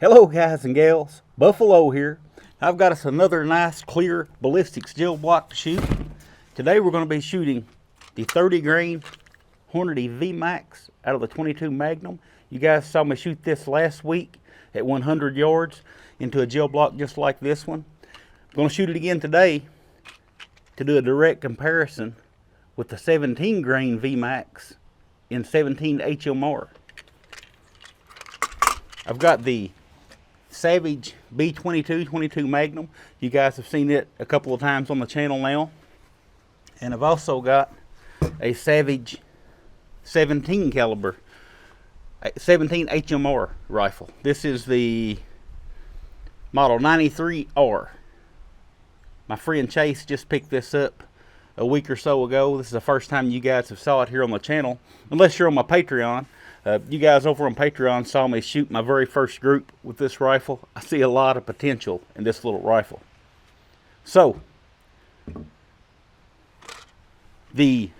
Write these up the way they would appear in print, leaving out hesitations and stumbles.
Hello guys and gals, Buffalo here. I've got us another nice clear ballistics gel block to shoot. Today we're going to be shooting the 30 grain Hornady VMAX out of the 22 Magnum. You guys saw me shoot this last week at 100 yards into a gel block just like this one. I'm going to shoot it again today to do a direct comparison with the 17 grain VMAX in 17 HMR. I've got the Savage B22 22 Magnum. You guys have seen it a couple of times on the channel now. And I've also got a Savage 17 caliber 17 HMR rifle. This is the model 93R. My friend Chase just picked this up a week or so ago. This is the first time you guys have saw it here on the channel, unless you're on my Patreon. You guys over on Patreon saw me shoot my very first group with this rifle. I see a lot of potential in this little rifle. So, the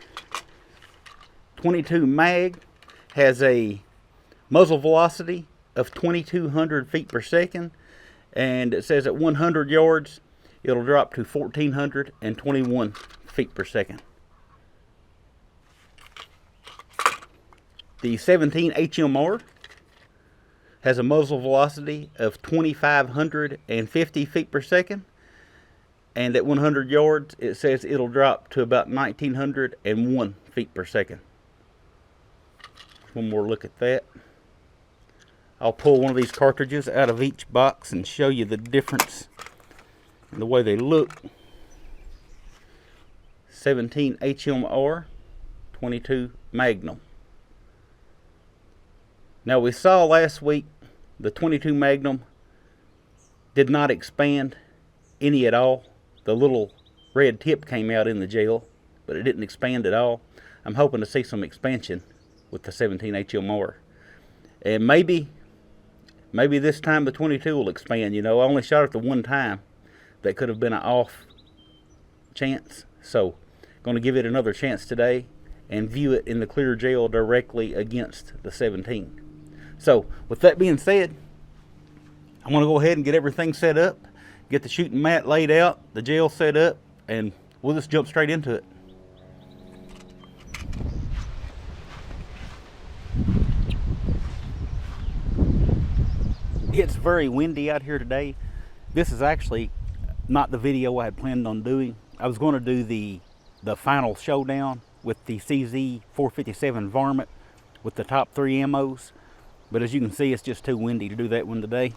22 mag has a muzzle velocity of 2,200 feet per second, and it says at 100 yards it'll drop to 1,421 feet per second. The 17 HMR has a muzzle velocity of 2,550 feet per second, and at 100 yards it says it'll drop to about 1,901 feet per second. One more look at that. I'll pull one of these cartridges out of each box and show you the difference in the way they look. 17 HMR 22 Magnum. Now, we saw last week the 22 Magnum did not expand any at all. The little red tip came out in the gel, but it didn't expand at all. I'm hoping to see some expansion with the 17 HMR. And maybe this time the 22 will expand. You know, I only shot it the one time. That could have been an off chance. So, going to give it another chance today and view it in the clear gel directly against the 17. So, with that being said, I'm going to go ahead and get everything set up, get the shooting mat laid out, the gel set up, and we'll just jump straight into it. It's very windy out here today. This is actually not the video I had planned on doing. I was going to do the final showdown with the CZ 457 varmint with the top 3 ammos. But as you can see, it's just too windy to do that one today.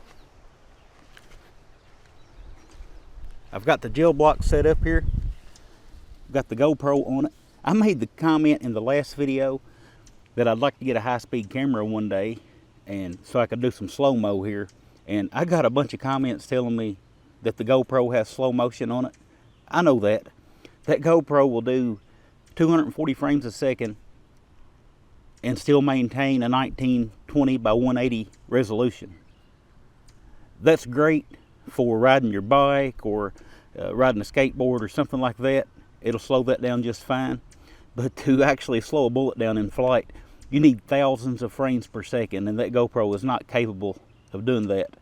I've got the gel block set up here. I've got the GoPro on it. I made the comment in the last video that I'd like to get a high-speed camera one day, and so I could do some slow-mo here. And I got a bunch of comments telling me that the GoPro has slow motion on it. I know that. That GoPro will do 240 frames a second and still maintain a 1920 by 180 resolution. That's great for riding your bike or riding a skateboard or something like that. It'll slow that down just fine. But to actually slow a bullet down in flight, you need thousands of frames per second, and that GoPro is not capable of doing that.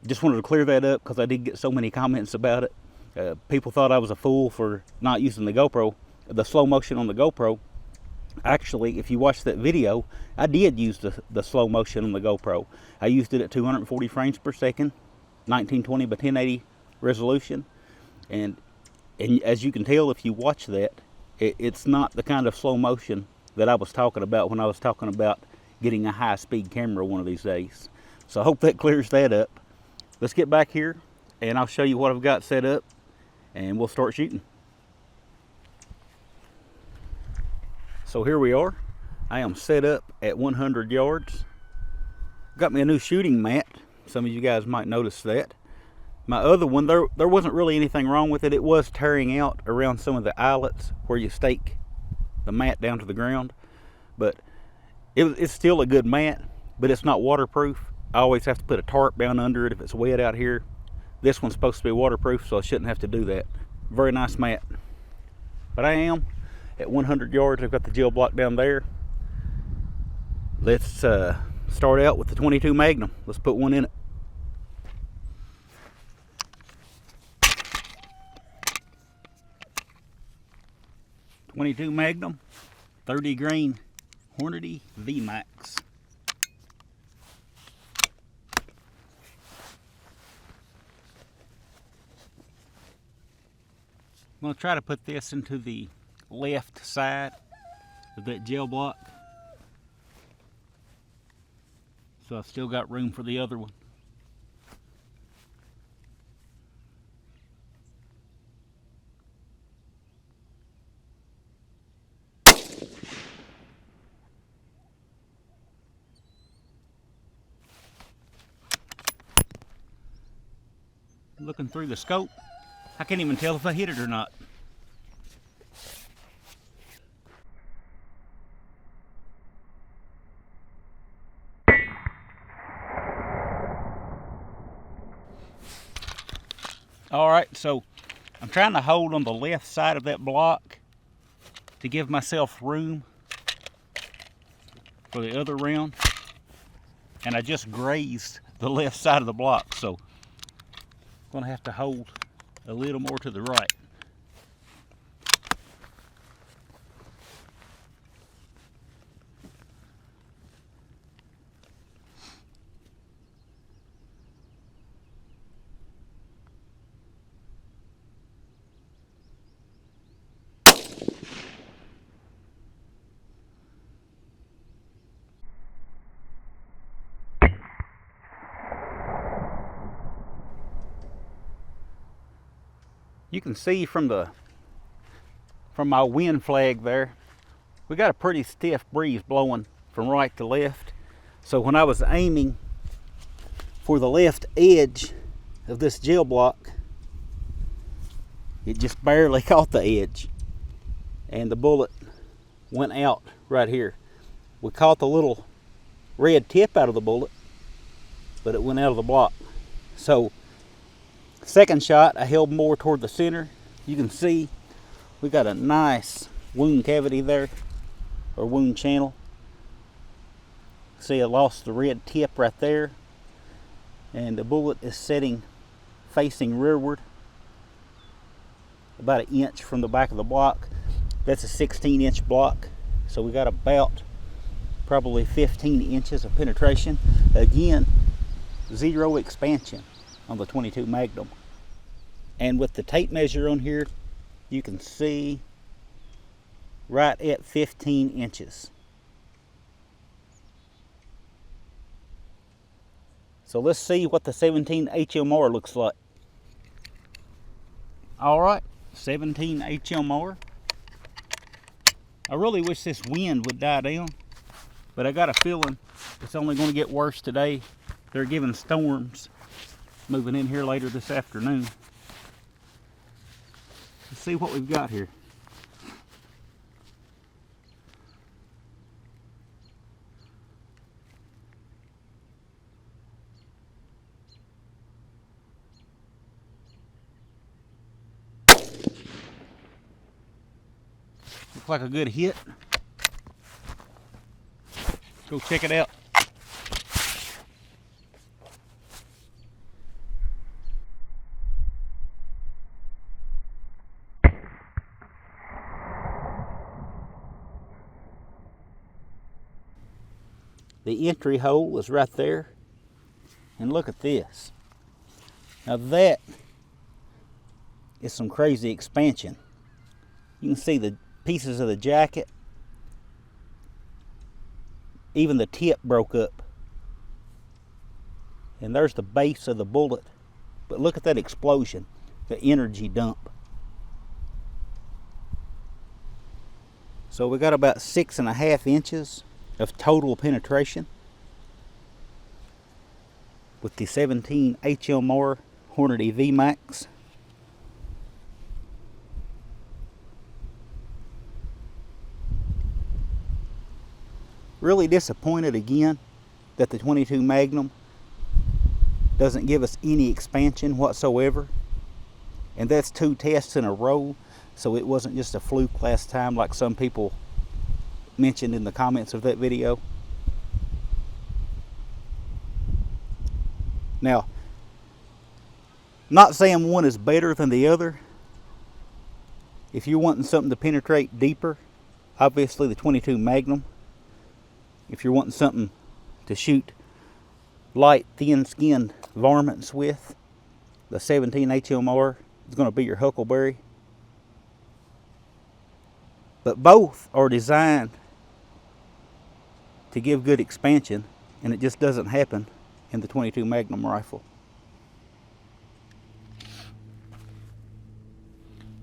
Just wanted to clear that up because I did get so many comments about it. People thought I was a fool for not using the GoPro, the slow motion on the GoPro. Actually, if you watch that video, I did use the slow motion on the GoPro. I used it at 240 frames per second, 1920 by 1080 resolution. And as you can tell if you watch that, it's not the kind of slow motion that I was talking about when I was talking about getting a high-speed camera one of these days. So I hope that clears that up. Let's get back here, and I'll show you what I've got set up, and we'll start shooting. So here we are. I am set up at 100 yards. Got me a new shooting mat. Some of you guys might notice that. My other one, there wasn't really anything wrong with it. It was tearing out around some of the eyelets where you stake the mat down to the ground. But it's still a good mat, but it's not waterproof. I always have to put a tarp down under it if it's wet out here. This one's supposed to be waterproof, so I shouldn't have to do that. Very nice mat. But I am at 100 yards. I've got the gel block down there. Let's Start out with the 22 Magnum. Let's put one in it. .22 Magnum, 30 grain Hornady VMAX. I'm going to try to put this into the left side of that gel block, so I've still got room for the other one. Looking through the scope, I can't even tell if I hit it or not. Alright, so I'm trying to hold on the left side of that block to give myself room for the other round. And I just grazed the left side of the block, so I'm going to have to hold a little more to the right. You can see from my wind flag there, we got a pretty stiff breeze blowing from right to left. So when I was aiming for the left edge of this gel block, it just barely caught the edge, and the bullet went out right here. We caught the little red tip out of the bullet, but it went out of the block. So second shot, I held more toward the center. You can see we got a nice wound cavity there, or wound channel. See, I lost the red tip right there, and the bullet is setting facing rearward about 1 inch from the back of the block. That's a 16-inch block, so we got about probably 15 inches of penetration. Again, 0 expansion on the 22 Magnum. And with the tape measure on here, you can see right at 15 inches. So let's see what the 17 HMR looks like. Alright, 17 HMR. I really wish this wind would die down, but I got a feeling it's only going to get worse today. They're giving storms moving in here later this afternoon. Let's see what we've got here. Looks like a good hit. Let's go check it out. The entry hole is right there, and look at this. Now that is some crazy expansion. You can see the pieces of the jacket, even the tip broke up, and there's the base of the bullet. But look at that explosion, the energy dump. So we got about 6.5 inches of total penetration with the 17 HMR Hornady VMAX. Really disappointed again that the 22 Magnum doesn't give us any expansion whatsoever, and that's 2 tests in a row, so it wasn't just a fluke last time like some people mentioned in the comments of that video. Now, not saying one is better than the other. If you're wanting something to penetrate deeper, obviously the 22 Magnum. If you're wanting something to shoot light, thin-skinned varmints with, the 17 HMR is going to be your huckleberry. But both are designed to give good expansion, and it just doesn't happen in the 22 Magnum rifle.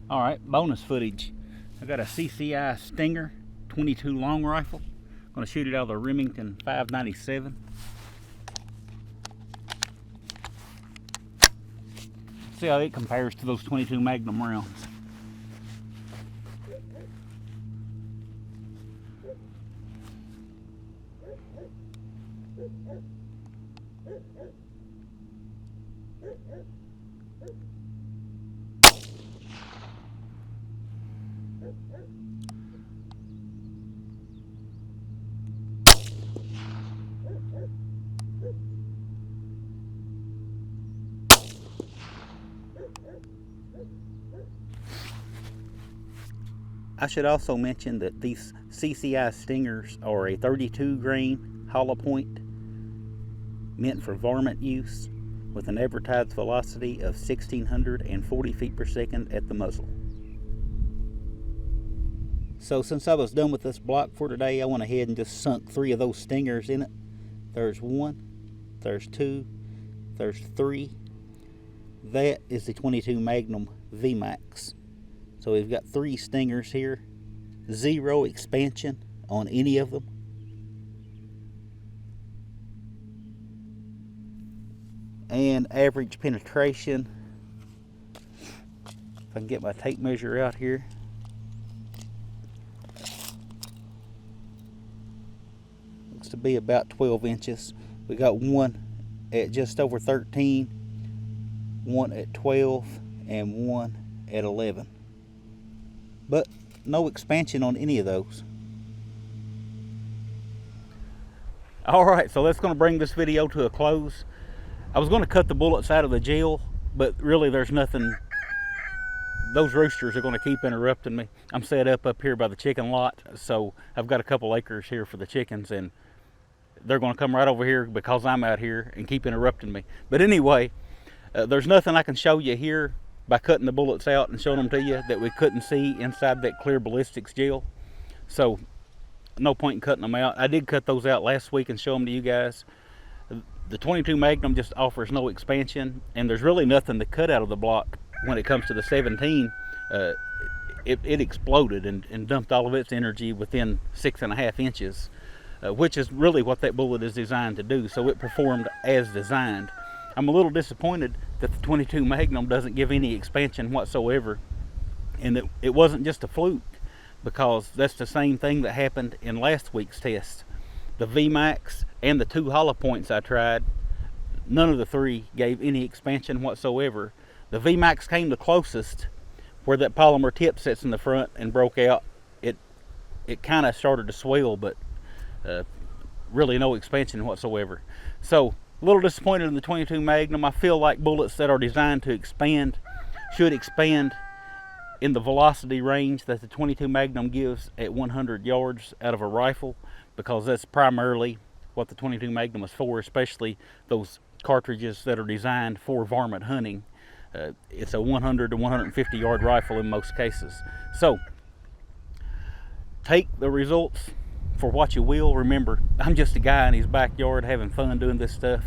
All right, bonus footage. I got a CCI Stinger 22 long rifle. I'm going to shoot it out of the Remington 597. See how it compares to those 22 Magnum rounds. I should also mention that these CCI Stingers are a 32 grain hollow point, meant for varmint use, with an advertised velocity of 1,640 feet per second at the muzzle. So since I was done with this block for today, I went ahead and just sunk 3 of those Stingers in it. There's 1, there's 2, there's 3. That is the 22 Magnum VMAX. So we've got 3 Stingers here, 0 expansion on any of them. And average penetration, if I can get my tape measure out here, looks to be about 12 inches. We got one at just over 13, one at 12, and one at 11. But no expansion on any of those. Alright, so that's going to bring this video to a close. I was going to cut the bullets out of the gel, but really there's nothing. Those roosters are going to keep interrupting me. I'm set up here by the chicken lot, so I've got a couple acres here for the chickens, and they're going to come right over here because I'm out here and keep interrupting me. But anyway, there's nothing I can show you here by cutting the bullets out and showing them to you that we couldn't see inside that clear ballistics gel. So no point in cutting them out. I did cut those out last week and show them to you guys. The 22 Magnum just offers no expansion, and there's really nothing to cut out of the block when it comes to the 17. It exploded and dumped all of its energy within 6.5 inches, which is really what that bullet is designed to do. So it performed as designed. I'm a little disappointed that the 22 Magnum doesn't give any expansion whatsoever, and it wasn't just a fluke, because that's the same thing that happened in last week's test. The VMAX and the 2 hollow points I tried, none of the 3 gave any expansion whatsoever. The VMAX came the closest, where that polymer tip sits in the front and broke out. It kind of started to swell, but really no expansion whatsoever. So a little disappointed in the 22 Magnum. I feel like bullets that are designed to expand should expand in the velocity range that the 22 Magnum gives at 100 yards out of a rifle, because that's primarily what the 22 Magnum is for, especially those cartridges that are designed for varmint hunting. It's a 100 to 150 yard rifle in most cases. So take the results for what you will. Remember, I'm just a guy in his backyard having fun doing this stuff.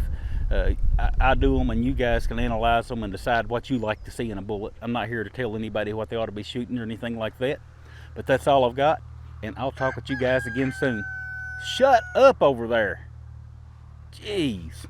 I do them, and you guys can analyze them and decide what you like to see in a bullet. I'm not here to tell anybody what they ought to be shooting or anything like that. But that's all I've got, and I'll talk with you guys again soon. Shut up over there. Jeez.